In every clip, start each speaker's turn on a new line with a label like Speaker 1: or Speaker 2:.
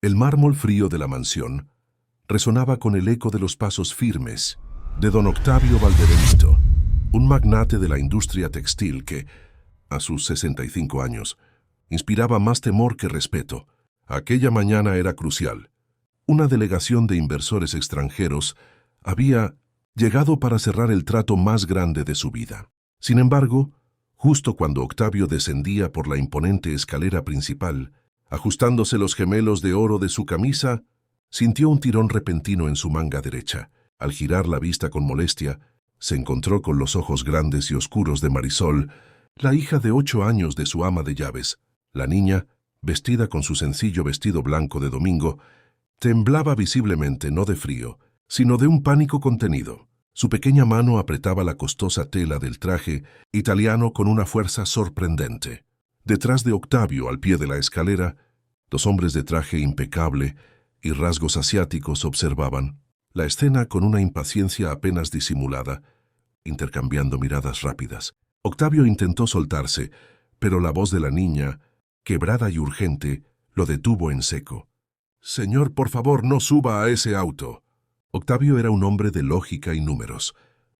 Speaker 1: El mármol frío de la mansión resonaba con el eco de los pasos firmes de don Octavio Valdebenito, un magnate de la industria textil que, a sus 65 años, inspiraba más temor que respeto. Aquella mañana era crucial. Una delegación de inversores extranjeros había llegado para cerrar el trato más grande de su vida. Sin embargo, justo cuando Octavio descendía por la imponente escalera principal, ajustándose los gemelos de oro de su camisa, sintió un tirón repentino en su manga derecha. Al girar la vista con molestia, se encontró con los ojos grandes y oscuros de Marisol, la hija de 8 años de su ama de llaves. La niña, vestida con su sencillo vestido blanco de domingo, temblaba visiblemente no de frío, sino de un pánico contenido. Su pequeña mano apretaba la costosa tela del traje italiano con una fuerza sorprendente. Detrás de Octavio, al pie de la escalera, dos hombres de traje impecable y rasgos asiáticos observaban la escena con una impaciencia apenas disimulada, intercambiando miradas rápidas. Octavio intentó soltarse, pero la voz de la niña, quebrada y urgente, lo detuvo en seco. «Señor, por favor, no suba a ese auto». Octavio era un hombre de lógica y números,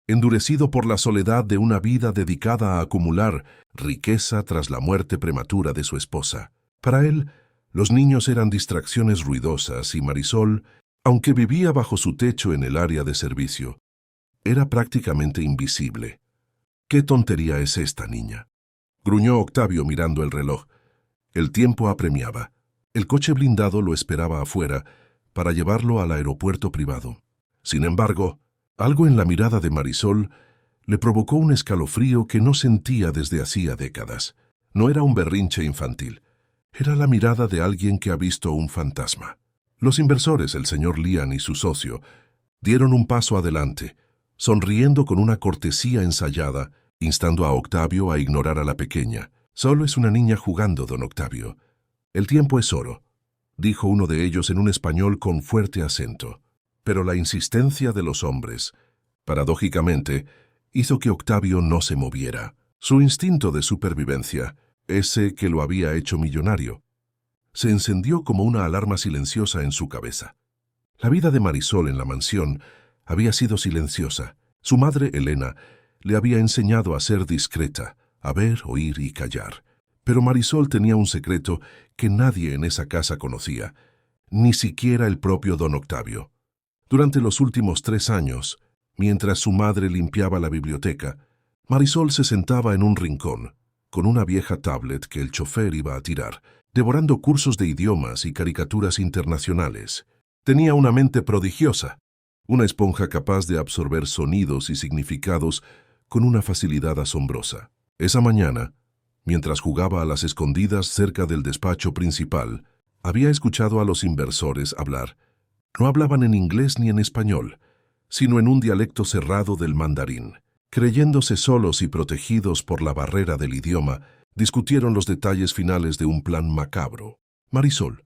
Speaker 1: endurecido por la soledad de una vida dedicada a acumular riqueza tras la muerte prematura de su esposa. Para él, los niños eran distracciones ruidosas y Marisol, aunque vivía bajo su techo en el área de servicio, era prácticamente invisible. «¿Qué tontería es esta, niña?», gruñó Octavio mirando el reloj. El tiempo apremiaba. El coche blindado lo esperaba afuera para llevarlo al aeropuerto privado. Sin embargo, algo en la mirada de Marisol le provocó un escalofrío que no sentía desde hacía décadas. No era un berrinche infantil. Era la mirada de alguien que ha visto un fantasma. Los inversores, el señor Lian y su socio, dieron un paso adelante, sonriendo con una cortesía ensayada, instando a Octavio a ignorar a la pequeña. «Solo es una niña jugando, don Octavio. El tiempo es oro», dijo uno de ellos en un español con fuerte acento. Pero la insistencia de los hombres, paradójicamente, hizo que Octavio no se moviera. Su instinto de supervivencia, ese que lo había hecho millonario, se encendió como una alarma silenciosa en su cabeza. La vida de Marisol en la mansión había sido silenciosa. Su madre, Elena, le había enseñado a ser discreta, a ver, oír y callar. Pero Marisol tenía un secreto que nadie en esa casa conocía, ni siquiera el propio don Octavio. Durante los últimos 3 años, mientras su madre limpiaba la biblioteca, Marisol se sentaba en un rincón, con una vieja tablet que el chofer iba a tirar, devorando cursos de idiomas y caricaturas internacionales. Tenía una mente prodigiosa, una esponja capaz de absorber sonidos y significados con una facilidad asombrosa. Esa mañana, mientras jugaba a las escondidas cerca del despacho principal, había escuchado a los inversores hablar. No hablaban en inglés ni en español, sino en un dialecto cerrado del mandarín. Creyéndose solos y protegidos por la barrera del idioma, discutieron los detalles finales de un plan macabro. Marisol,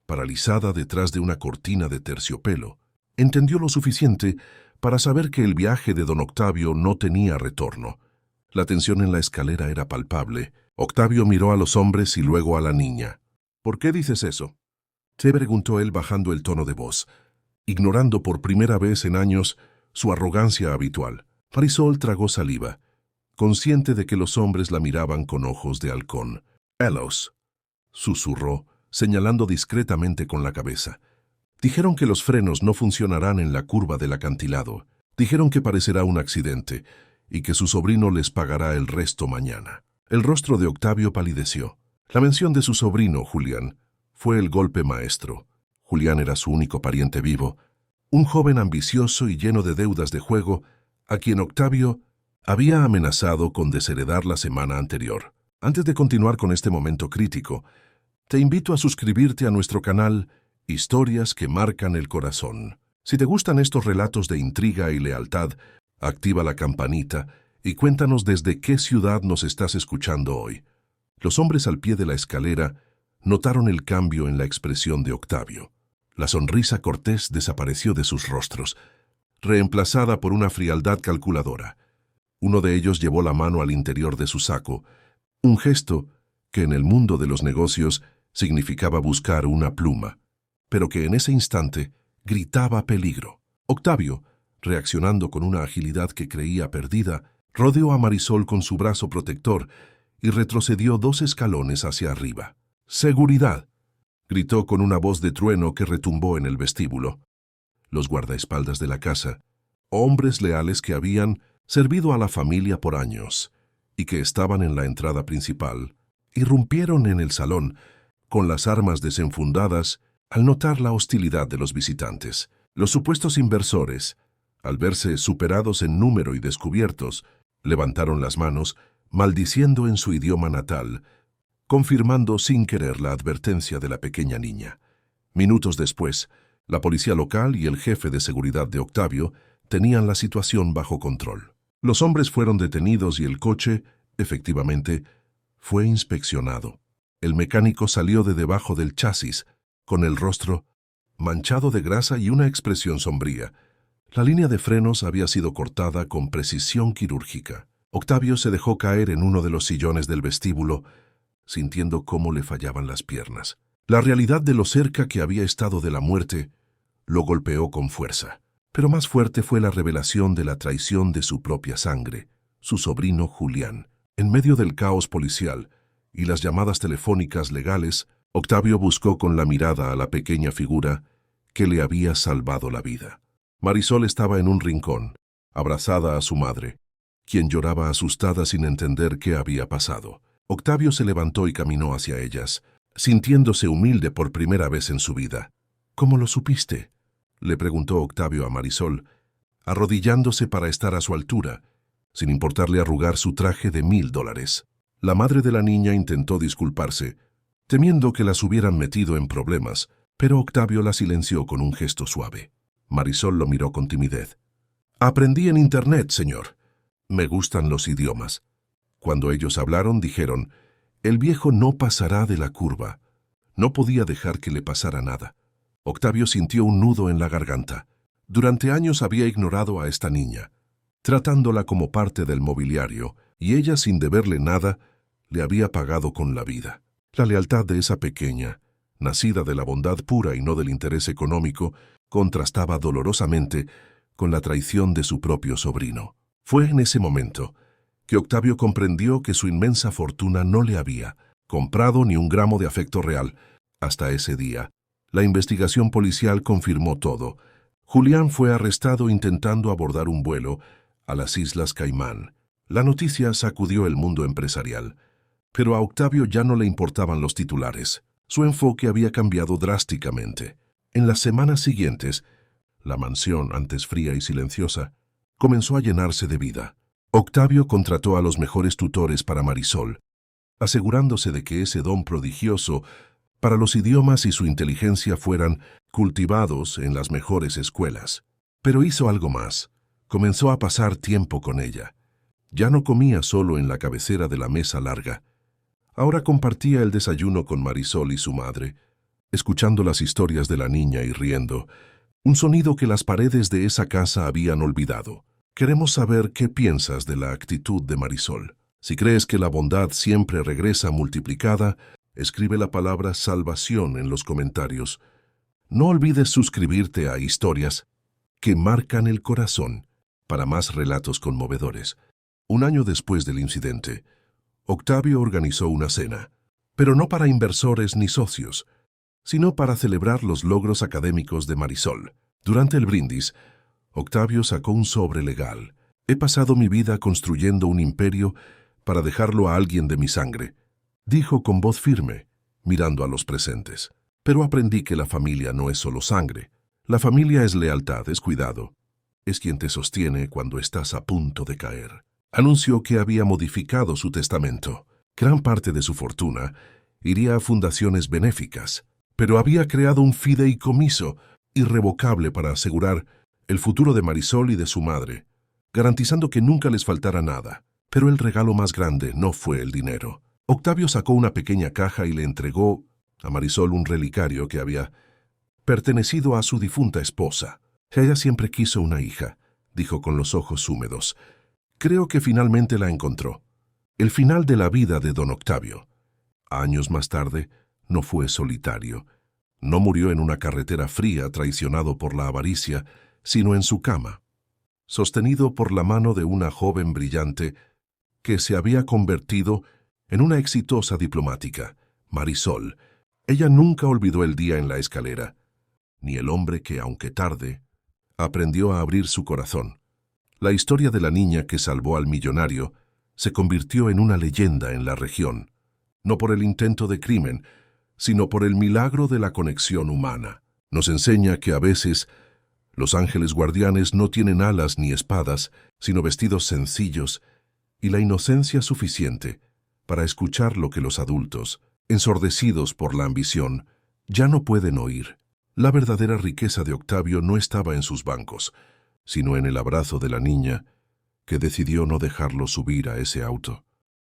Speaker 1: paralizada detrás de una cortina de terciopelo, entendió lo suficiente para saber que el viaje de don Octavio no tenía retorno. La tensión en la escalera era palpable. Octavio miró a los hombres y luego a la niña. «¿Por qué dices eso?», se preguntó él bajando el tono de voz, ignorando por primera vez en años su arrogancia habitual. Marisol tragó saliva, consciente de que los hombres la miraban con ojos de halcón. «Elos», susurró, señalando discretamente con la cabeza. «Dijeron que los frenos no funcionarán en la curva del acantilado. Dijeron que parecerá un accidente y que su sobrino les pagará el resto mañana». El rostro de Octavio palideció. La mención de su sobrino, Julián, fue el golpe maestro. Julián era su único pariente vivo, un joven ambicioso y lleno de deudas de juego, a quien Octavio había amenazado con desheredar la semana anterior. Antes de continuar con este momento crítico, te invito a suscribirte a nuestro canal Historias que marcan el corazón. Si te gustan estos relatos de intriga y lealtad, activa la campanita y cuéntanos desde qué ciudad nos estás escuchando hoy. Los hombres al pie de la escalera notaron el cambio en la expresión de Octavio. La sonrisa cortés desapareció de sus rostros, reemplazada por una frialdad calculadora. Uno de ellos llevó la mano al interior de su saco, un gesto que en el mundo de los negocios significaba buscar una pluma. pero que en ese instante gritaba peligro. Octavio, reaccionando con una agilidad que creía perdida, rodeó a Marisol con su brazo protector y retrocedió 2 escalones hacia arriba. «¡Seguridad!», gritó con una voz de trueno que retumbó en el vestíbulo. Los guardaespaldas de la casa, hombres leales que habían servido a la familia por años y que estaban en la entrada principal, irrumpieron en el salón con las armas desenfundadas al notar la hostilidad de los visitantes. Los supuestos inversores, al verse superados en número y descubiertos, levantaron las manos, maldiciendo en su idioma natal, confirmando sin querer la advertencia de la pequeña niña. Minutos después, la policía local y el jefe de seguridad de Octavio tenían la situación bajo control. Los hombres fueron detenidos y el coche, efectivamente, fue inspeccionado. El mecánico salió de debajo del chasis, con el rostro manchado de grasa y una expresión sombría. La línea de frenos había sido cortada con precisión quirúrgica. Octavio se dejó caer en uno de los sillones del vestíbulo, sintiendo cómo le fallaban las piernas. La realidad de lo cerca que había estado de la muerte lo golpeó con fuerza. Pero más fuerte fue la revelación de la traición de su propia sangre, su sobrino Julián. En medio del caos policial y las llamadas telefónicas legales, Octavio buscó con la mirada a la pequeña figura que le había salvado la vida. Marisol estaba en un rincón, abrazada a su madre, quien lloraba asustada sin entender qué había pasado. Octavio se levantó y caminó hacia ellas, sintiéndose humilde por primera vez en su vida. «¿Cómo lo supiste?», le preguntó Octavio a Marisol, arrodillándose para estar a su altura, sin importarle arrugar su traje de $1000. La madre de la niña intentó disculparse, temiendo que las hubieran metido en problemas, pero Octavio la silenció con un gesto suave. Marisol lo miró con timidez. «Aprendí en Internet, señor. Me gustan los idiomas». Cuando ellos hablaron, dijeron, «El viejo no pasará de la curva». No podía dejar que le pasara nada. Octavio sintió un nudo en la garganta. Durante años había ignorado a esta niña, tratándola como parte del mobiliario, y ella, sin deberle nada, le había pagado con la vida. La lealtad de esa pequeña, nacida de la bondad pura y no del interés económico, contrastaba dolorosamente con la traición de su propio sobrino. Fue en ese momento que Octavio comprendió que su inmensa fortuna no le había comprado ni un gramo de afecto real. Hasta ese día, la investigación policial confirmó todo. Julián fue arrestado intentando abordar un vuelo a las Islas Caimán. La noticia sacudió el mundo empresarial, pero a Octavio ya no le importaban los titulares. Su enfoque había cambiado drásticamente. En las semanas siguientes, la mansión, antes fría y silenciosa, comenzó a llenarse de vida. Octavio contrató a los mejores tutores para Marisol, asegurándose de que ese don prodigioso para los idiomas y su inteligencia fueran cultivados en las mejores escuelas. Pero hizo algo más. Comenzó a pasar tiempo con ella. Ya no comía solo en la cabecera de la mesa larga. Ahora compartía el desayuno con Marisol y su madre, escuchando las historias de la niña y riendo, un sonido que las paredes de esa casa habían olvidado. Queremos saber qué piensas de la actitud de Marisol. Si crees que la bondad siempre regresa multiplicada, escribe la palabra salvación en los comentarios. No olvides suscribirte a Historias que marcan el corazón para más relatos conmovedores. Un año después del incidente, Octavio organizó una cena, pero no para inversores ni socios, sino para celebrar los logros académicos de Marisol. Durante el brindis, Octavio sacó un sobre legal. «He pasado mi vida construyendo un imperio para dejarlo a alguien de mi sangre», dijo con voz firme, mirando a los presentes. «Pero aprendí que la familia no es solo sangre. La familia es lealtad, es cuidado. Es quien te sostiene cuando estás a punto de caer». Anunció que había modificado su testamento. Gran parte de su fortuna iría a fundaciones benéficas, pero había creado un fideicomiso irrevocable para asegurar el futuro de Marisol y de su madre, garantizando que nunca les faltara nada. Pero el regalo más grande no fue el dinero. Octavio sacó una pequeña caja y le entregó a Marisol un relicario que había pertenecido a su difunta esposa. «Ella siempre quiso una hija», dijo con los ojos húmedos. «Creo que finalmente la encontró». El final de la vida de don Octavio, años más tarde, no fue solitario, No murió en una carretera fría traicionado por la avaricia, sino en su cama, sostenido por la mano de una joven brillante que se había convertido en una exitosa diplomática, Marisol. Ella nunca olvidó el día en la escalera, ni el hombre que, aunque tarde, aprendió a abrir su corazón. La historia de la niña que salvó al millonario se convirtió en una leyenda en la región, no por el intento de crimen, sino por el milagro de la conexión humana. Nos enseña que a veces los ángeles guardianes no tienen alas ni espadas, sino vestidos sencillos y la inocencia suficiente para escuchar lo que los adultos, ensordecidos por la ambición, ya no pueden oír. La verdadera riqueza de Octavio no estaba en sus bancos, sino en el abrazo de la niña que decidió no dejarlo subir a ese auto.